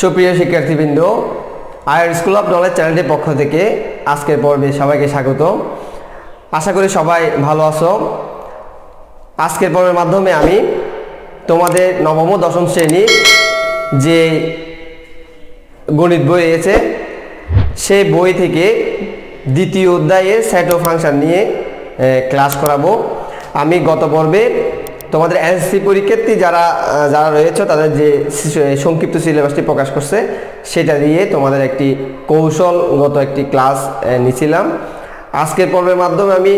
সুপ্রিয় শিক্ষার্থীবৃন্দ, আয়ার school of knowledge চ্যানেলটির পক্ষ থেকে আজকের পর্বে সবাইকে স্বাগত। আশা করি সবাই ভালো আছো। আজকের পর্বের মাধ্যমে আমি তোমাদের নবম ও দশম শ্রেণীর যে গণিত বই রয়েছে সেই বই থেকে দ্বিতীয় অধ্যায়ের সেট ও ফাংশন নিয়ে ক্লাস করাবো। আমি গত পর্বে তোমাদের এসএসসি পরীক্ষার্থী যারা রয়েছে তাদের যে সংক্ষিপ্ত সিলেবাসটি প্রকাশ করছে সেটা দিয়ে তোমাদের একটি কৌশলগত একটি ক্লাস নিয়েছিলাম। আজকের পর্বের মাধ্যমে আমি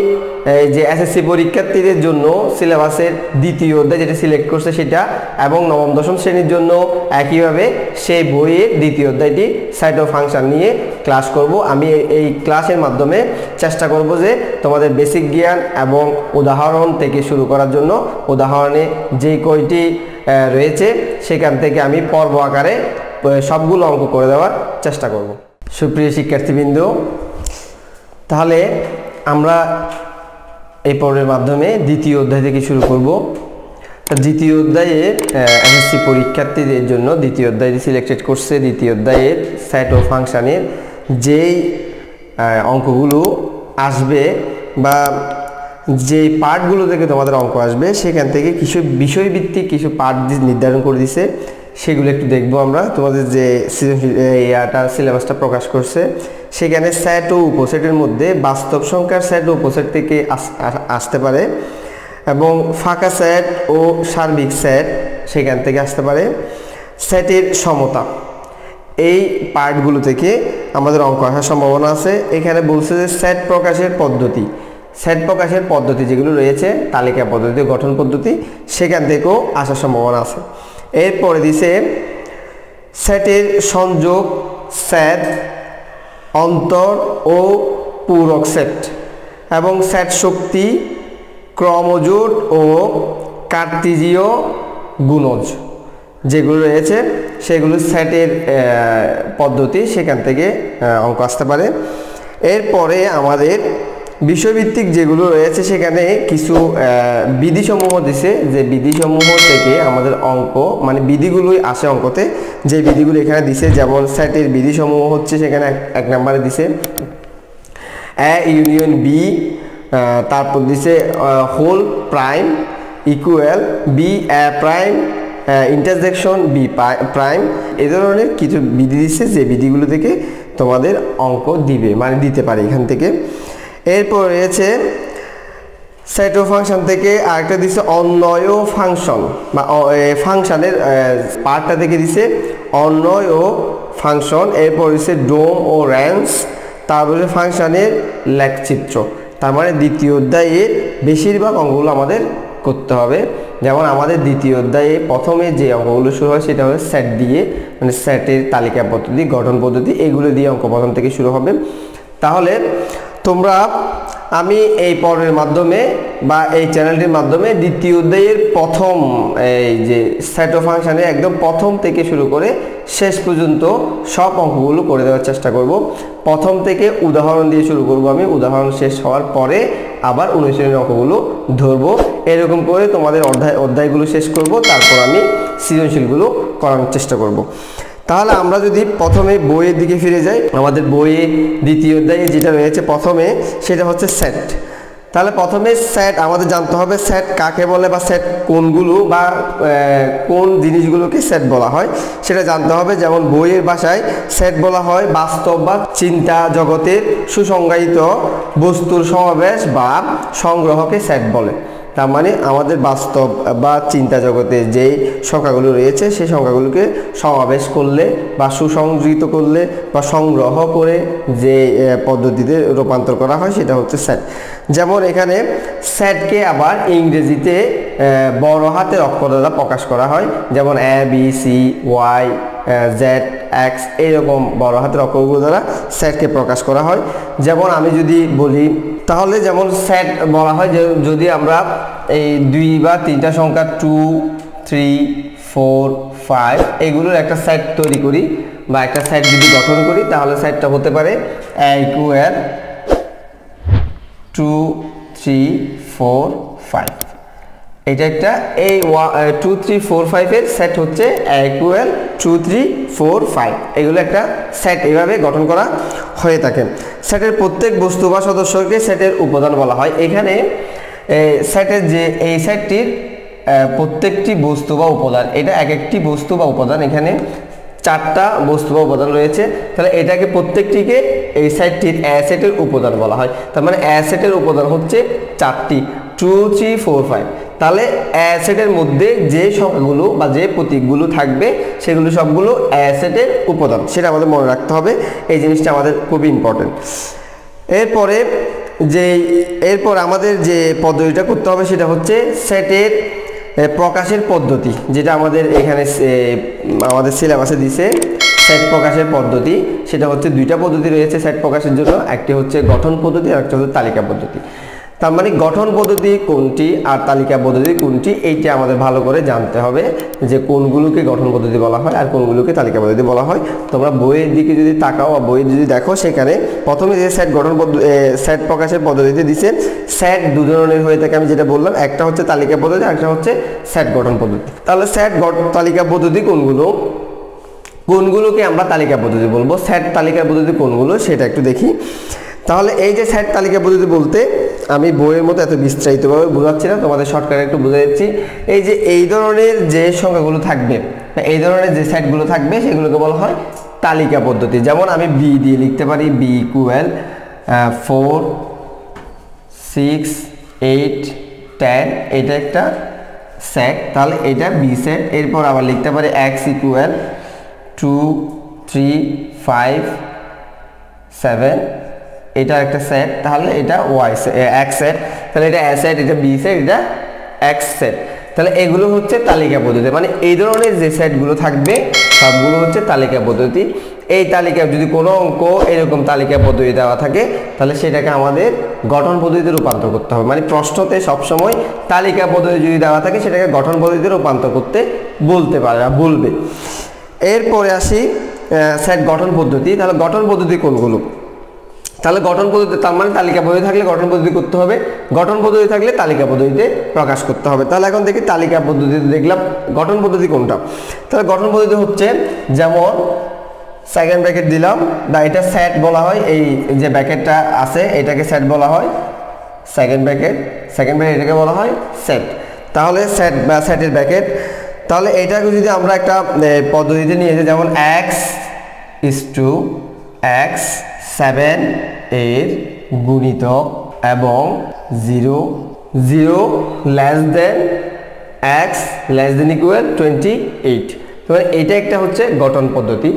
যে এসএসসি পরীক্ষার্থীদের জন্য সিলেবাসের দ্বিতীয় অধ্যায় যেটা সিলেক্ট করছে সেটা এবং নবম দশম শ্রেণীর জন্য একইভাবে সেই বইয়ের দ্বিতীয় অধ্যায়টি সেট ও ফাংশন নিয়ে ক্লাস করব। আমি এই ক্লাসের মাধ্যমে চেষ্টা করব যে তোমাদের বেসিক জ্ঞান এবং উদাহরণ থেকে শুরু করার জন্য উদাহরণে যে কয়টি রয়েছে সেখান থেকে আমি পর্ব আকারে সবগুলো অঙ্ক করে দেওয়ার চেষ্টা করব। সুপ্রিয় শিক্ষার্থীবৃন্দ, তাহলে আমরা এই পর্বের মাধ্যমে দ্বিতীয় অধ্যায় থেকে শুরু করব। দ্বিতীয় অধ্যায়ের এসএসসি পরীক্ষার্থীদের জন্য দ্বিতীয় অধ্যায়টি সিলেক্টেড করছে। দ্বিতীয় অধ্যায়ের সেট ও ফাংশনের যেই অঙ্কগুলো আসবে বা যে পার্টগুলো থেকে তোমাদের অঙ্ক আসবে সেখান থেকে কিছু বিষয়ভিত্তিক কিছু পার্ট নির্ধারণ করে দিছে, সেগুলো একটু দেখবো আমরা। তোমাদের যে সিলেবাসটা প্রকাশ করছে সেখানে সেট ও উপসেটের মধ্যে বাস্তব সংখ্যার সেট ও উপসেট থেকে আসতে পারে এবং ফাঁকা সেট ও সার্বিক সেট সেখান থেকে আসতে পারে। সেটের সমতা, এই পার্টগুলো থেকে আমাদের অঙ্ক আসার সম্ভাবনা আছে। এখানে বলছে যে সেট প্রকাশের পদ্ধতি যেগুলো রয়েছে তালিকা পদ্ধতি, গঠন পদ্ধতি, সেখান থেকেও আসার সম্ভাবনা আছে। এরপরে দিছে সেটের সংযোগ সেট, অন্তর ও পূরক সেট এবং সেট শক্তি, ক্রমজোট ও কার্তিজীয় গুণজ যেগুলো রয়েছে সেগুলো সেটের পদ্ধতি, সেখান থেকে অঙ্ক আসতে পারে। এরপরে আমাদের বিষয়ভিত্তিক যেগুলো রয়েছে সেখানে কিছু বিধিসমূহ দিছে, যে বিধিসমূহ থেকে আমাদের অঙ্ক মানে বিধিগুলোই আসে অঙ্কতে। যে বিধিগুলো এখানে দিছে, যেমন সেটের বিধিসমূহ হচ্ছে সেখানে এক নম্বরে দিছে এ ইউনিয়ন বি, তারপর দিছে whole prime equal B A prime intersection B prime. এ ধরনের কিছু বিধি দিচ্ছে যে বিধিগুলো থেকে তোমাদের অঙ্ক দিবে, মানে দিতে পারে এখান থেকে। এরপর রয়েছে সেট ও ফাংশন থেকে আরেকটা দিচ্ছে অন্বয় ও ফাংশন, বা ফাংশনের পার্টটা থেকে দিচ্ছে অন্বয় ও ফাংশন। এরপর দিচ্ছে ডোম ও রেঞ্জ, তারপরে ফাংশনের লেখচিত্র। তার মানে দ্বিতীয় অধ্যায়ে বেশিরভাগ অঙ্কগুলো আমাদের করতে হবে। যেমন আমাদের দ্বিতীয় অধ্যায়ে প্রথমে যে অঙ্কগুলো শুরু হয় সেটা হলো সেট দিয়ে, মানে সেটের তালিকা পদ্ধতি, গঠন পদ্ধতি, এগুলো দিয়ে অঙ্ক প্রথম থেকে শুরু হবে। তাহলে তোমরা আমি এই পর্বের মাধ্যমে বা এই চ্যানেলটির মাধ্যমে দ্বিতীয় অধ্যায়ের প্রথম এই যে সেট ও ফাংশনে একদম প্রথম থেকে শুরু করে শেষ পর্যন্ত সব অঙ্কগুলো করে দেওয়ার চেষ্টা করব। প্রথম থেকে উদাহরণ দিয়ে শুরু করব আমি, উদাহরণ শেষ হওয়ার পরে আবার অনুশীলনের অঙ্কগুলো ধরবো। এরকম করে তোমাদের অধ্যায়গুলো শেষ করব, তারপর আমি সৃজনশীলগুলো করানোর চেষ্টা করব। তাহলে আমরা যদি প্রথমে বইয়ের দিকে ফিরে যাই, আমাদের বইয়ে দ্বিতীয় অধ্যায়ে যেটা রয়েছে প্রথমে সেটা হচ্ছে সেট। তাহলে প্রথমে সেট আমাদের জানতে হবে সেট কাকে বলে বা সেট কোনগুলো বা কোন জিনিসগুলোকে সেট বলা হয় সেটা জানতে হবে। যেমন বইয়ের ভাষায় সেট বলা হয় বাস্তব বা চিন্তা জগতের সুসংজ্ঞায়িত বস্তুর সমাবেশ বা সংগ্রহকে সেট বলে। তার মানে আমাদের বাস্তব বা চিন্তা জগতে যেই সংখ্যাগুলো রয়েছে সেই সংখ্যাগুলোকে সমাবেশ করলে বা সুসংযোজিত করলে বা সংগ্রহ করে যে পদ্ধতিতে রূপান্তর করা হয় সেটা হচ্ছে সেট। যেমন এখানে সেটকে আবার ইংরেজিতে বড় হাতের অক্ষর দ্বারা প্রকাশ করা হয়, যেমন A B C Y Z X, এইরকম বড় হাতের অক্ষরগুলো দ্বারা সেটকে প্রকাশ করা হয়। যেমন আমি যদি বলি তাহলে যেমন সেট বলা হয় যে যদি আমরা এই 2 বা 3টা সংখ্যা 2, 3, 4, 5 এগুলোর একটা সেট তৈরি করি বা একটা সেট যদি গঠন করি তাহলে সেটটা হতে পারে a ইকুয়াল 2, 3, 4, 5। এটা একটা এই 2 3 4 5 এর সেট হচ্ছে a ইকুয়াল 2 3 4 5 এগুলো একটা সেট এভাবে গঠন করা হয়ে থাকে। সেটের প্রত্যেক বস্তু বা সদস্যকে সেটের উপাদান বলা হয়। এখানে সেটের যে এই সেটটির প্রত্যেকটি বস্তু বা উপাদান, এটা এক একটি বস্তু বা উপাদান, এখানে 4টা বস্তু বা উপাদান রয়েছে, তাহলে এটাকে প্রত্যেকটিকে এই সেটটির সেটের উপাদান বলা হয়। তার মানে সেটের উপাদান হচ্ছে 4টি, 2 3 4 5। তাহলে সেটের মধ্যে যে সংখ্যাগুলো বা যে প্রতীকগুলো থাকবে সেগুলো সবগুলো সেটের উপাদান, সেটা আমাদের মনে রাখতে হবে। এই জিনিসটা আমাদের খুবই ইম্পর্টেন্ট। এরপর আমাদের যে পদ্ধতিটা করতে হবে সেটা হচ্ছে সেটের প্রকাশের পদ্ধতি, যেটা আমাদের এখানে আমাদের সিলেবাসে দিছে সেট প্রকাশের পদ্ধতি। সেটা হচ্ছে 2টা পদ্ধতি রয়েছে সেট প্রকাশের জন্য, একটি হচ্ছে গঠন পদ্ধতি আর একটা হচ্ছে তালিকা পদ্ধতি। তার মানে গঠন পদ্ধতি কোনটি আর তালিকা পদ্ধতি কোনটি এইটা আমাদের ভালো করে জানতে হবে, যে কোনগুলোকে গঠন পদ্ধতি বলা হয় আর কোনগুলোকে তালিকা পদ্ধতি বলা হয়। তোমরা বইয়ের দিকে যদি তাকাও বা বই যদি দেখো, সেখানে প্রথমে যে সেট প্রকাশের পদ্ধতিতে দিছে, সেট 2 ধরনের হয়ে থাকে। আমি যেটা বললাম, একটা হচ্ছে তালিকা পদ্ধতি আর একটা হচ্ছে সেট গঠন পদ্ধতি। তাহলে সেট তালিকা পদ্ধতি কোনগুলোকে আমরা তালিকা পদ্ধতি বলবো, সেট তালিকা পদ্ধতি কোনগুলো সেটা একটু দেখি। তাহলে এই যে সেট তালিকা পদ্ধতি বলতে আমি বইয়ের মতো এত বিস্তারিতভাবে বোঝাচ্ছি না, তোমাদের শর্টকাটে একটু বুঝে দিচ্ছি। এই যে এই ধরনের যে সংখ্যাগুলো থাকবে, এই ধরনের যে সেটগুলো থাকবে সেগুলোকে বলা হয় তালিকা পদ্ধতি। যেমন আমি বি দিয়ে লিখতে পারি, বি ইকুয়াল 4 6 8 10, এটা একটা সেট, তাহলে এটা বি সেট। এরপর আবার লিখতে পারি এক্স ইকুয়াল 2 3 5 7, এটা একটা সেট, তাহলে এটা ওয়াই এক্স সেট, তাহলে এটা এ সেট, এটা বি সেট, এটা এক্স সেট। তাহলে এগুলো হচ্ছে তালিকা পদ্ধতি। মানে এই ধরনের যে সেটগুলো থাকবে সবগুলো হচ্ছে তালিকা পদ্ধতি। এই তালিকা যদি কোনো অঙ্ক এরকম তালিকা পদ্ধতি দেওয়া থাকে, তাহলে সেটাকে আমাদের গঠন পদ্ধতিতে রূপান্তর করতে হবে। মানে প্রশ্নতে সবসময় তালিকা পদ্ধতি যদি দেওয়া থাকে, সেটাকে গঠন পদ্ধতিতে রূপান্তর করতে বলতে পারে বা বলবে। এরপরে আসি সেট গঠন পদ্ধতি। তাহলে গঠন পদ্ধতি কোনগুলো? তাহলে গঠন পদ্ধতি, তার মানে তালিকা পদ্ধতি থাকলে গঠন পদ্ধতি করতে হবে, গঠন পদ্ধতি থাকলে তালিকা পদ্ধতিতে প্রকাশ করতে হবে। তাহলে এখন দেখি তালিকা পদ্ধতিতে দেখলাম, গঠন পদ্ধতি কোনটা? তাহলে গঠন পদ্ধতি হচ্ছে, যেমন সেকেন্ড ব্র্যাকেট দিলাম, বা এটা সেট বলা হয়, এই যে ব্র্যাকেটটা আছে এটাকে সেট বলা হয়, সেকেন্ড ব্র্যাকেট এটাকে বলা হয় সেট। তাহলে সেট বা সেটের ব্র্যাকেট। তাহলে এটাকে যদি আমরা একটা পদ্ধতিতে নিয়ে যাই, যেমন x x 7 এর গুণিতক এবং 0 0 less than x less than equal 28, তাহলে এটা একটা হচ্ছে গঠন পদ্ধতি।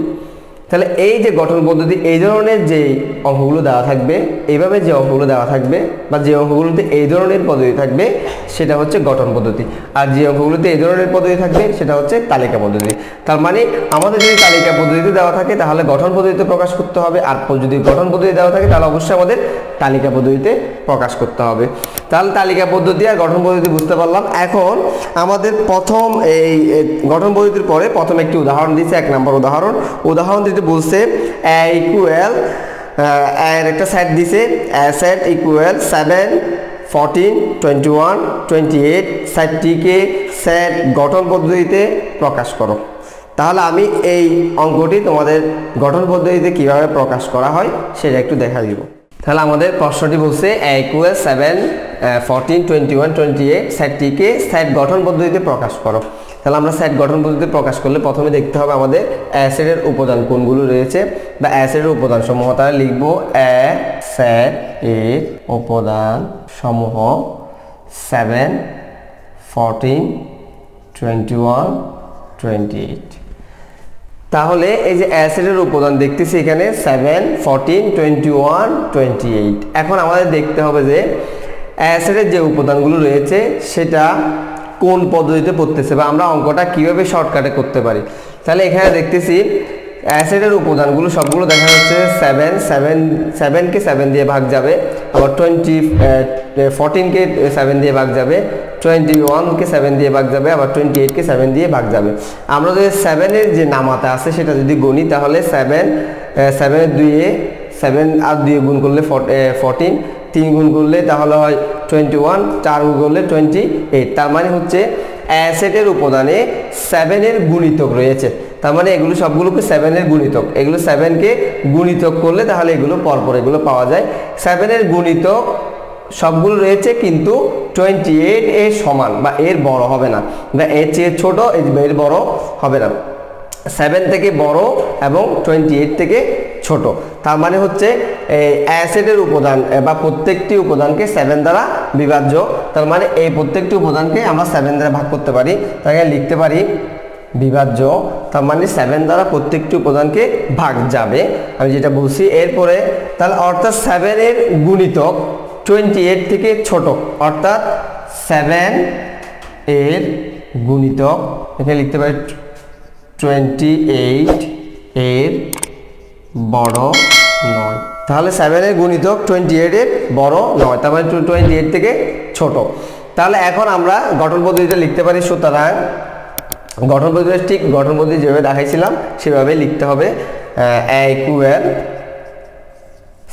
তাহলে এই যে গঠন পদ্ধতি, এই ধরনের যে অঙ্কগুলো দেওয়া থাকবে, এইভাবে যে অঙ্কগুলো দেওয়া থাকবে বা যে অঙ্কগুলোতে এই ধরনের পদ্ধতি থাকবে সেটা হচ্ছে গঠন পদ্ধতি, আর যে অঙ্কগুলোতে এই ধরনের পদ্ধতি থাকবে সেটা হচ্ছে তালিকা পদ্ধতি। তার মানে আমাদের যদি তালিকা পদ্ধতিতে দেওয়া থাকে তাহলে গঠন পদ্ধতিতে প্রকাশ করতে হবে, আর যদি গঠন পদ্ধতি দেওয়া থাকে তাহলে অবশ্যই আমাদের তালিকা পদ্ধতিতে প্রকাশ করতে হবে। তাহলে তালিকা পদ্ধতি আর গঠন পদ্ধতি বুঝতে পারলাম। এখন আমাদের প্রথম এই গঠন পদ্ধতির পরে প্রথম একটি উদাহরণ দিচ্ছে, 1 নম্বর উদাহরণ দিতে বলছে a ইকুয়াল এর একটা সেট দিছে, a সেট ইকুয়াল 7 14 21 28, সেটটিকে সেট গঠন পদ্ধতিতে প্রকাশ করো। তাহলে আমি এই অঙ্কটি তোমাদের গঠন পদ্ধতিতে কিভাবে প্রকাশ করা হয় সেটা একটু দেখা দিব। তাহলে আমাদের প্রশ্নটি বলছে a ইকুয়াল 7 14 21 28, সেটটিকে সেট গঠন পদ্ধতিতে প্রকাশ করো। তাহলে আমরা সেট গঠন পদ্ধতিতে প্রকাশ করলে প্রথমে দেখতে হবে আমাদের সেটের উপাদান কোনগুলো রয়েছে বা সেটের উপাদান সমূহ। তাহলে লিখব সেট এর উপাদান সমূহ 7 14 21 28। তাহলে এই যে সেটের উপাদান দেখতেছি এখানে 7 14 21 28। এখন আমাদের দেখতে হবে যে সেটের যে উপাদানগুলো রয়েছে সেটা কোন পদ্ধতিতে পড়তেছে বা আমরা অঙ্কটা কিভাবে শর্টকাটে করতে পারি। তাহলে এখানে দেখতেছি সেটের উপাদানগুলো সবগুলো দেখা যাচ্ছে 7 কে 7 দিয়ে ভাগ যাবে, আবার 14 কে 7 দিয়ে ভাগ যাবে, 21 কে 7 দিয়ে ভাগ যাবে, আবার 28 কে 7 দিয়ে ভাগ যাবে। আমরা যদি 7 এর যে নামাতা আছে সেটা যদি গণি, তাহলে 7 এর 2 আর 2 গুণ করলে 14, 3 গুণ করলে তাহলে হয় 21, 4 গুণ করলে 28। তার মানে হচ্ছে সেটের উপাদানে 7 এর গুণিতক রয়েছে। তার মানে এগুলো সবগুলোকে 7 এর গুণিতক, এগুলো 7 কে গুণিতক করলে তাহলে এগুলো পরপর এগুলো পাওয়া যায়। 7 এর গুণিতক সবগুলো রয়েছে, কিন্তু 28 এর সমান বা এর বড় হবে না, বা এর চেয়ে ছোট এর বড় হবে না। 7 থেকে বড় এবং 28 থেকে ছোট। তার মানে হচ্ছে অ্যাসিডের উপাদান বা প্রত্যেকটি উপাদানকে 7 দ্বারা বিভাজ্য। তার মানে এই প্রত্যেকটি উপাদানকে আমরা 7 দ্বারা ভাগ করতে পারি, তাকে লিখতে পারি বিভাজ্য। তার মানে 7 দ্বারা প্রত্যেকটি উপাদানকে ভাগ যাবে, আমি যেটা বলছি। এরপরে তাহলে অর্থাৎ 7 এর গুণিতক 28 থেকে ছোট, অর্থাৎ 7 এর গুণিতক এখানে লিখতে পারি 28 এর বড় নয়। তাহলে 7 এর গুণিতক 28 এর বড় নয়, তার মানে 28 থেকে ছোট। তাহলে এখন আমরা গঠন পদ্ধতিতে লিখতে পারি। সুতরাং গঠন পদ্ধতি ঠিক গঠন পদ্ধতি যেভাবে দেখাইছিলাম সেভাবে লিখতে হবে। a equal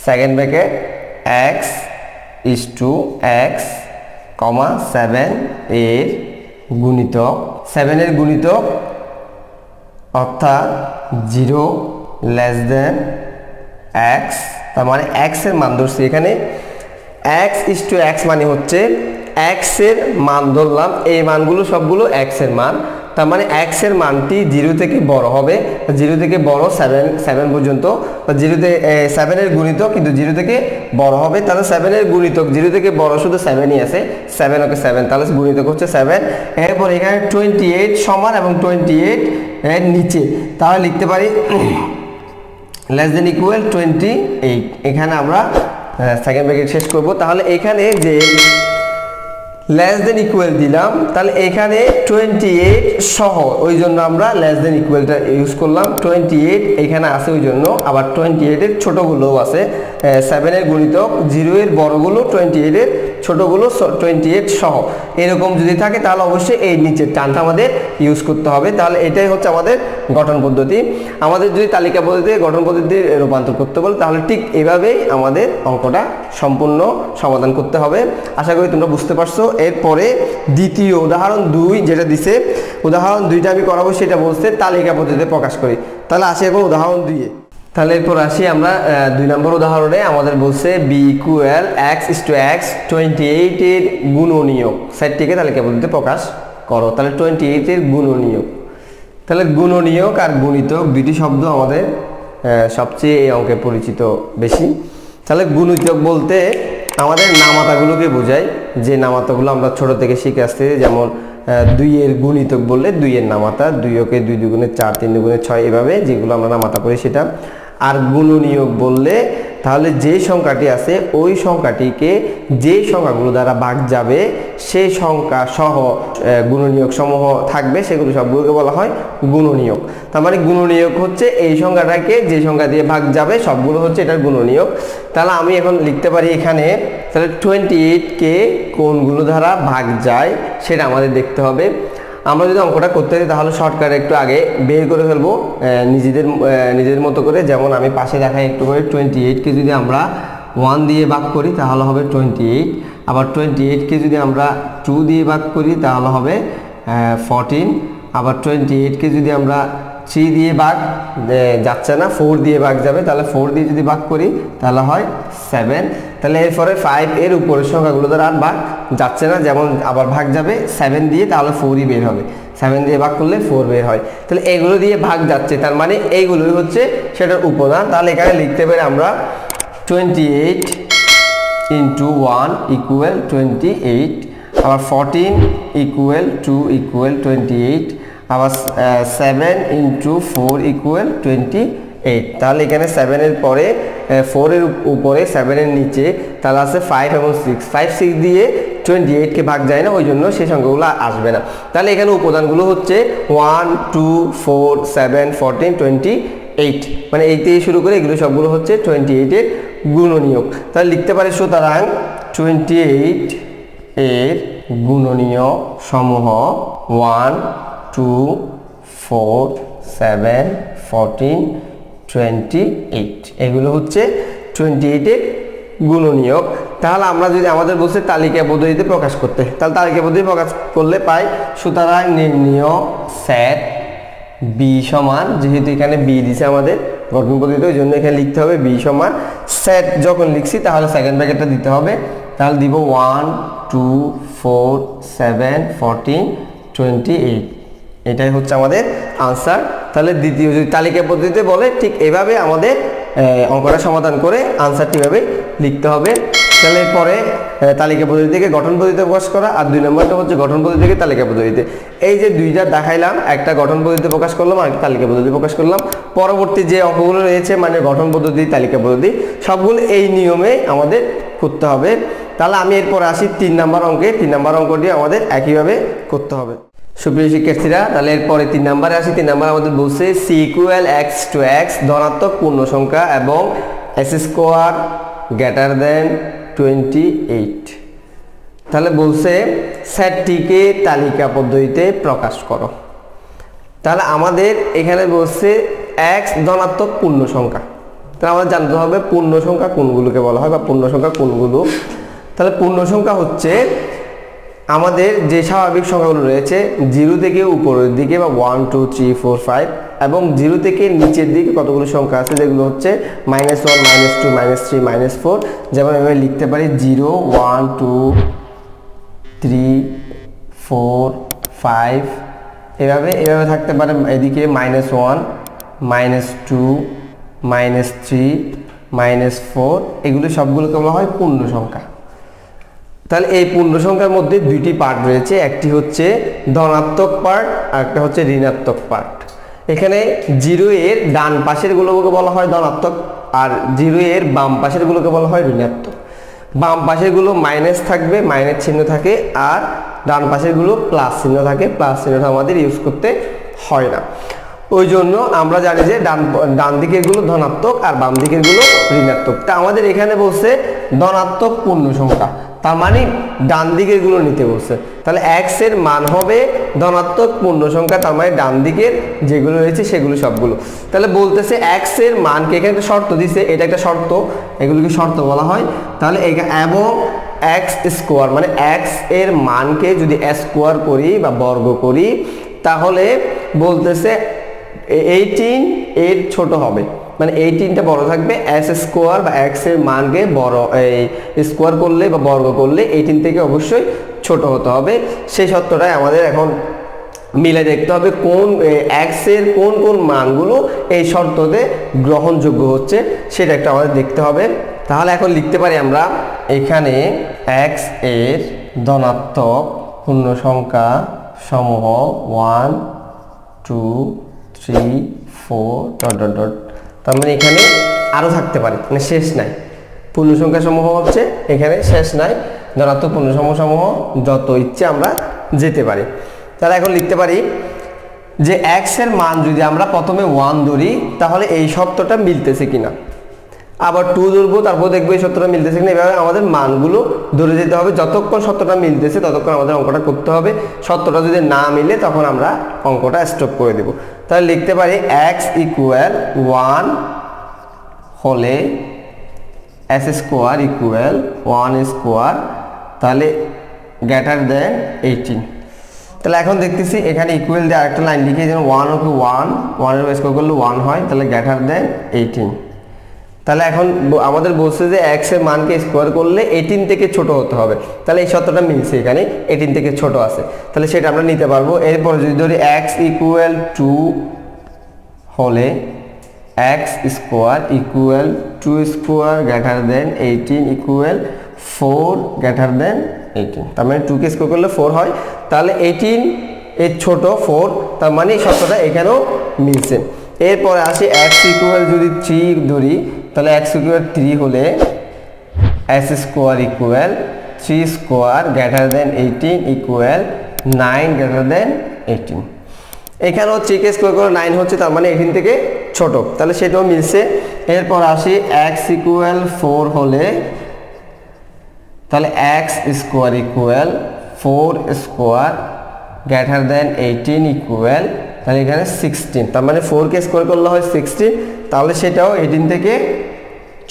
second bracket x is to x, 7 এর গুণিতক, 7 এর গুণিতক অর্থাৎ 0 লেস দেন x। তার মানে x এর মান ধরছি এখানে। x ইজ টু x মানে হচ্ছে x এর মান ধরলাম, এই মানগুলো সবগুলো x এর মান। তার মানে x এর মানটি 0 থেকে বড় হবে, 0 থেকে বড় 7 পর্যন্ত, 7 এর গুণিতক কিন্তু 0 থেকে বড় হবে। তাহলে 7 এর গুণিতক 0 থেকে বড় শুধু 7ই আছে, 7 ওকে 7, তাহলে গুণিতক হচ্ছে 7। এরপর এখানে 28 সমান এবং 28 এর নিচে, তাহলে লিখতে পারি লেস দেন ইকুয়াল 28। এখানে আমরা সেকেন্ড ব্র্যাকেট শেষ করব। তাহলে এখানে যে লেস দেন ইকুয়াল দিলাম, তাহলে এখানে 28 সহ, ওই জন্য আমরা লেস দেন ইকুয়ালটা ইউজ করলাম। 28 এখানে আছে ওই জন্য, আবার 28 এর ছোটগুলোও আছে। 7 এর গুণিতক 0 এর বড়গুলো, 28 এর ছোটগুলো 28 সহ, এরকম যদি থাকে তাহলে অবশ্যই এই নিচের টানটা আমাদের ইউজ করতে হবে। তাহলে এটাই হচ্ছে আমাদের গঠন পদ্ধতি। আমাদের যদি তালিকা পদ্ধতি গঠন পদ্ধতি রূপান্তর করতে বলে তাহলে ঠিক এভাবেই আমাদের অঙ্কটা সম্পূর্ণ সমাধান করতে হবে। আশা করি তোমরা বুঝতে পারছো। এরপরে দ্বিতীয় উদাহরণ 2 যেটা দিছে, উদাহরণ 2টা আমি করাবো, সেটা বলছে তালিকা পদ্ধতিতে প্রকাশ করি। তাহলে আসি এখন উদাহরণ 2-এ। তাহলে এরপর আসি আমরা 2 নম্বর উদাহরণে। আমাদের বলছে b equal x is to x, 28 এর গুণনীয়ক সেটটিকে তালিকা পদ্ধতিতে প্রকাশ করো। তাহলে 28 এর গুণনীয়ক, তাহলে গুণনীয়ক আর গুণিতক দুইটি শব্দ আমাদের সবচেয়ে এই অঙ্কে পরিচিত বেশি। তাহলে গুণিতক বলতে আমাদের নামাতাগুলোকে বোঝায়, যে নামাতাগুলো আমরা ছোট থেকে শিখে আসছি। যেমন 2 এর গুণিতক বললে 2 এর নামাতা, 2 ওকে 2 দুগুণে 4, 3 দুগুণে 6, এভাবে যেগুলো আমরা নামাতা করি সেটা। আর গুণনীয়ক বললে তাহলে যে সংখ্যাটি আছে ওই সংখ্যাটিকে যে সংখ্যাগুলো দ্বারা ভাগ যাবে সেই সংখ্যা সহ গুণনীয়ক সমূহ থাকবে, সেগুলো সবগুলোকে বলা হয় গুণনীয়ক। তার মানে গুণনীয়ক হচ্ছে এই সংখ্যাটাকে যে সংখ্যা দিয়ে ভাগ যাবে সবগুলো হচ্ছে এটার গুণনীয়ক। তাহলে আমি এখন লিখতে পারি এখানে, তাহলে 28 কে কোনগুলো দ্বারা ভাগ যায় সেটা আমাদের দেখতে হবে। আমরা যদি অঙ্কটা করতে যাই তাহলে শর্টকাট একটু আগে বের করে ফেলবো নিজেদের মতো করে। যেমন আমি পাশে দেখাই একটু করে, 28 কে যদি আমরা 1 দিয়ে ভাগ করি তাহলে হবে 28, আবার 28 কে যদি আমরা 2 দিয়ে ভাগ করি তাহলে হবে 14, আবার 28 কে যদি আমরা 3 দিয়ে ভাগ যাচ্ছে না, 4 দিয়ে ভাগ যাবে, তাহলে 4 দিয়ে যদি ভাগ করি তাহলে হয় 7। তাহলে এরপরে 5 এর উপরের সংখ্যাগুলো দ্বারা আর ভাগ যাচ্ছে না, যেমন আবার ভাগ যাবে 7 দিয়ে, তাহলে 4ই বের হবে, 7 দিয়ে ভাগ করলে 4 বের হয়। তাহলে এগুলো দিয়ে ভাগ যাচ্ছে, তার মানে এইগুলোই হচ্ছে সেটার উপাদান। তাহলে এখানে লিখতে পারি আমরা 28 ইন্টু 1 ইকুয়াল 28, আবার 14 ইকুয়াল 2 ইকুয়াল 28, আবার 7 ইন্টু 4 ইকুয়াল 28। তাহলে এখানে 7 এর পরে 4 এর উপরে 7 এর নিচে তাহলে আছে 5 এবং 6, 5 6 দিয়ে 28 কে ভাগ যায় না, ওই জন্য সেই সংখ্যাগুলো আসবে না। তাহলে এখানে উপাদানগুলো হচ্ছে 1 2 4 7 14 28, মানে এই থেকে শুরু করে এগুলো সবগুলো হচ্ছে 28 এর গুণনীয়ক। তাহলে লিখতে পারি সুতরাং 28 এর গুণনীয়ক সমূহ 1 2 4 7 14 28, এগুলো হচ্ছে 28 এর গুণনীয়ক। তাহলে আমরা যদি আমাদের বলছে তালিকা পদ্ধতিতে প্রকাশ করতে, তাহলে তালিকা পদ্ধতি প্রকাশ করলে পাই, সুতরাং নির্ণীয় সেট বি সমান, যেহেতু এখানে বি দিছে আমাদের গঠন পদ্ধতিতে, ওই জন্য এখানে লিখতে হবে বি সমান সেট। যখন লিখছি তাহলে সেকেন্ড ব্র্যাকেটটা দিতে হবে, তাহলে দিব 1 2 4 7 14 28, এটাই হচ্ছে আমাদের আনসার। তাহলে দ্বিতীয় যদি তালিকা পদ্ধতিতে বলে ঠিক এভাবে আমাদের অঙ্কটা সমাধান করে আনসারটি এভাবে লিখতে হবে। তাহলে এরপরে তালিকা পদ্ধতি থেকে গঠন পদ্ধতিতে প্রকাশ করা, আর 2 নম্বরটা হচ্ছে গঠন পদ্ধতি থেকে তালিকা পদ্ধতিতে। এই যে দুইটা দেখাইলাম, একটা গঠন পদ্ধতিতে প্রকাশ করলাম আর একটা তালিকা পদ্ধতি প্রকাশ করলাম। পরবর্তী যে অঙ্কগুলো রয়েছে মানে গঠন পদ্ধতি, তালিকা পদ্ধতি, সবগুলো এই নিয়মে আমাদের করতে হবে। তাহলে আমি এরপর আসি 3 নম্বর অঙ্কে। 3 নম্বর অঙ্কটি আমাদের একইভাবে করতে হবে। সুপ্রিয় শিক্ষার্থীরা, তাহলে এরপরে 3 নম্বরে আসি। 3 নম্বর আমাদের বলছে C equal x to x ধনাত্মক পূর্ণ সংখ্যা এবং এস স্কোয়ার গ্রেটার দেন 28। তাহলে বলছে সেটটিকে তালিকা পদ্ধতিতে প্রকাশ করো। তাহলে আমাদের এখানে বলছে এক্স ধনাত্মক পূর্ণ সংখ্যা, তাহলে আমাদের জানতে হবে পূর্ণ সংখ্যা কোনগুলোকে বলা হয় বা পূর্ণ সংখ্যা কোনগুলো। তাহলে পূর্ণ সংখ্যা হচ্ছে আমাদের যে স্বাভাবিক সংখ্যাগুলো রয়েছে 0 থেকে উপরের দিকে বা 1 2 3 4 5, এবং 0 থেকে নিচের দিকে কতগুলো সংখ্যা আছে যেগুলো হচ্ছে -1 -2 -3 -4, যেমন আমি লিখতে পারি 0 1 2 3 4 5, এভাবে থাকতে পারে। এদিকে -1 -2 -3 -4, এগুলো সবগুলোকে বলা হয় পূর্ণ সংখ্যা। তাহলে এই পূর্ণ সংখ্যার মধ্যে দুইটি পার্ট রয়েছে, একটি হচ্ছে ধনাত্মক পার্ট আর একটা হচ্ছে ঋণাত্মক পার্ট। এখানে 0 এর ডান পাশের গুলোকে বলা হয় ধনাত্মক, আর 0 এর বাম পাশের গুলোকে বলা হয় ঋণাত্মক। বাম পাশের গুলো মাইনাস থাকবে, মাইনাস চিহ্ন থাকে, আর ডান পাশের গুলো প্লাস চিহ্ন থাকে, প্লাস চিহ্নটা আমাদের ইউজ করতে হয় না। ওই জন্য আমরা জানি যে ডান দিকের গুলো ধনাত্মক আর বাম দিকের গুলো ঋণাত্মক। তা আমাদের এখানে বলছে ধনাত্মক পূর্ণ সংখ্যা, তার মানে ডান দিকের গুলো নিতে বলছে। তাহলে এক্স এর মান হবে ধনাত্মক পূর্ণ সংখ্যা, তার মানে ডান দিকের যেগুলো রয়েছে সেগুলো সবগুলো। তাহলে বলতেছে এক্স এর মানকে, এখানে একটা শর্ত দিছে, এটা একটা শর্ত, এগুলোকে শর্ত বলা হয়। তাহলে এবং এক্স স্কোয়ার মানে এক্স এর মানকে যদি স্কোয়ার করি বা বর্গ করি, তাহলে বলতেছে 18 এর ছোট হবে, মানে 18টা বড় থাকবে। এস স্কোয়ার বা এক্স এর মানকে বড় স্কোয়ার করলে বা বর্গ করলে 18 থেকে অবশ্যই ছোট হতে হবে। সেই সত্যটাই আমাদের এখন মিলে দেখতে হবে কোন এক্স এর কোন কোন মানগুলো এই শর্ততে গ্রহণযোগ্য হচ্ছে, সেটা একটা আমাদের দেখতে হবে। তাহলে এখন লিখতে পারি আমরা এখানে এক্স এর ধনাত্মক পূর্ণ সংখ্যা সমূহ 1 2 3 4 ... তার মানে এখানে আরো থাকতে পারে, মানে শেষ নাই। পূর্ণ সংখ্যা সমূহ হচ্ছে এখানে শেষ নাই, ধনাত্মক পূর্ণ সংখ্যা সমূহ যত ইচ্ছে আমরা যেতে পারি। তাহলে এখন লিখতে পারি যে এক্স এর মান যদি আমরা প্রথমে 1 ধরি, তাহলে এই শর্তটা মিলতেছে কিনা, আবার 2 ধরবো, তারপর দেখবো এই শর্তটা মিলতেছে কিনা। এভাবে আমাদের মানগুলো ধরে যেতে হবে, যতক্ষণ শর্তটা মিলতেছে ততক্ষণ আমাদের অঙ্কটা করতে হবে। শর্তটা যদি না মিলে তখন আমরা অঙ্কটা স্টপ করে দেব। তাহলে লিখতে পারি এক্স ইকুয়াল 1 হলে এস স্কোয়ার ইকুয়াল 1 স্কোয়ার, তাহলে গ্রেটার দেন 18। তাহলে এখন দেখতেছি এখানে ইকুয়াল দিয়ে আরেকটা লাইন লিখে, যেন 1 ওকে 1 এর স্কোয়ার করলে 1 হয়, তাহলে গ্রেটার দেন 18। তাহলে এখন আমাদের বলছে যে x এর মানকে স্কোয়ার করলে 18 থেকে ছোট হতে হবে, তাহলে এই শর্তটা মিলছে, এখানে 18 থেকে ছোট আছে, তাহলে সেটা আমরা নিতে পারবো। এরপর যদি ধরি x ইকুয়াল 2 হলে x square equal 2 square greater than 18 equal 4 greater than 18, তার মানে 2 কে স্কোয়ার করলে 4 হয়, তাহলে 18 এর ছোট 4, তার মানে এই শর্তটা এখানেও মিলছে। এরপরে আসি x ইকুয়াল যদি 3 ধরি, তাহলে x ইকুয়াল 3 হলে s square equal 3 square greater than 18 equal 9 greater than 18। এখানেও 3 কে স্কোয়ার করে 9 হচ্ছে, তার মানে 18 থেকে ছোট, তাহলে সেটাও মিলছে। এরপর আসি x ইকুয়াল 4 হলে, তাহলে x square equal 4 square greater than 18 equal, তাহলে এখানে 16, তার মানে 4 কে স্কোয়ার করলে হয় 16, তাহলে সেটাও 18 থেকে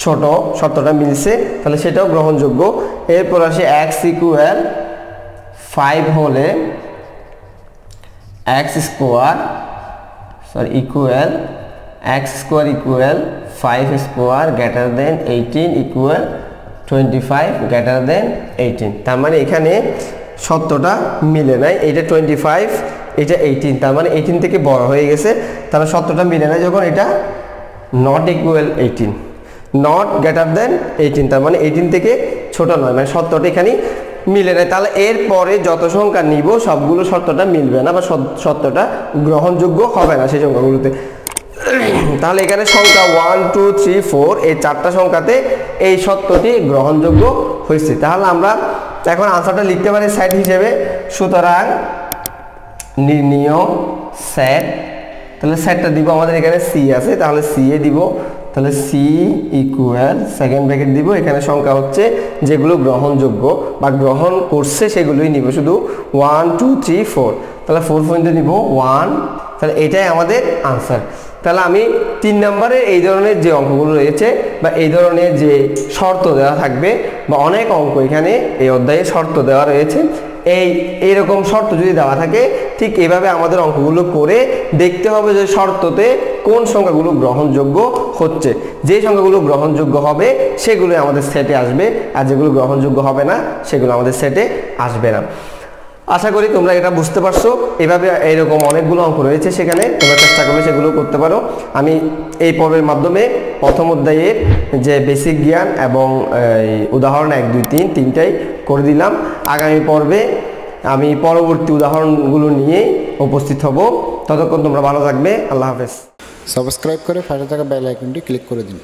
ছোট, শর্তটা মিলছে, তাহলে সেটাও গ্রহণযোগ্য। এরপর আসে x ইকুয়াল 5 হলে x square equal 5 square greater than 18 equal 25 greater than 18। তার মানে এখানে সত্যটা মিলে নাই, এটা 25 এটা 18, তার মানে 18 থেকে বড় হয়ে গেছে, তাহলে সত্যটা মিলে নাই যখন এটা not equal 18, not greater than 18, তার মানে 18 থেকে ছোট নয়, মানে সত্যটা এখানে মিলে নাই। তাহলে এরপরে যত সংখ্যা নিব সবগুলো সত্যটা মিলবে না বা সত্যটা গ্রহণযোগ্য হবে না সেই সংখ্যাগুলোতে। তাহলে এখানে সংখ্যা 1 2 3 4 এই 4টা সংখ্যাতে এই সত্যটি গ্রহণযোগ্য হয়েছে। তাহলে আমরা এখন আনসারটা লিখতে পারি সেট হিসেবে। সুতরাং নির্ণীয় সেট, তাহলে সেটটা দিব আমাদের এখানে সি আছে, তাহলে সি এ দিব, তাহলে সি ইকুয়াল সেকেন্ড ব্র্যাকেট দিব, এখানে সংখ্যা হচ্ছে যেগুলো গ্রহণযোগ্য বা গ্রহণ করছে সেগুলোই নিব, শুধু 1 2 3 4, তাহলে 4 পর্যন্ত নিব 1, তাহলে এটাই আমাদের আনসার। তাহলে আমি 3 নম্বরে এই ধরনের যে অঙ্কগুলো রয়েছে বা এই ধরনের যে শর্ত দেওয়া থাকবে বা অনেক অঙ্ক এখানে এই অধ্যায়ে শর্ত দেওয়া রয়েছে, এইরকম শর্ত যদি দেওয়া থাকে ঠিক এভাবে আমাদের অঙ্কগুলো করে দেখতে হবে যে শর্ততে কোন সংখ্যাগুলো গ্রহণযোগ্য হচ্ছে। যে সংখ্যাগুলো গ্রহণযোগ্য হবে সেগুলো আমাদের সেটে আসবে, আর যেগুলো গ্রহণযোগ্য হবে না সেগুলো আমাদের সেটে আসবে না। আশা করি তোমরা এটা বুঝতে পারছো। এভাবে এইরকম অনেকগুলো অঙ্ক রয়েছে, সেখানে তোমরা চেষ্টা করলে সেগুলো করতে পারো। আমি এই পর্বের মাধ্যমে প্রথম অধ্যায়ের যে বেসিক জ্ঞান এবং উদাহরণ 1 2 3 তিনটাই করে দিলাম। আগামী পর্বে আমি পরবর্তী উদাহরণগুলো নিয়ে উপস্থিত হব। ততক্ষণ তোমরা ভালো থাকবে। আল্লাহ হাফেজ। সাবস্ক্রাইব করে পাশে থাকা বেল আইকনটি ক্লিক করে দিন।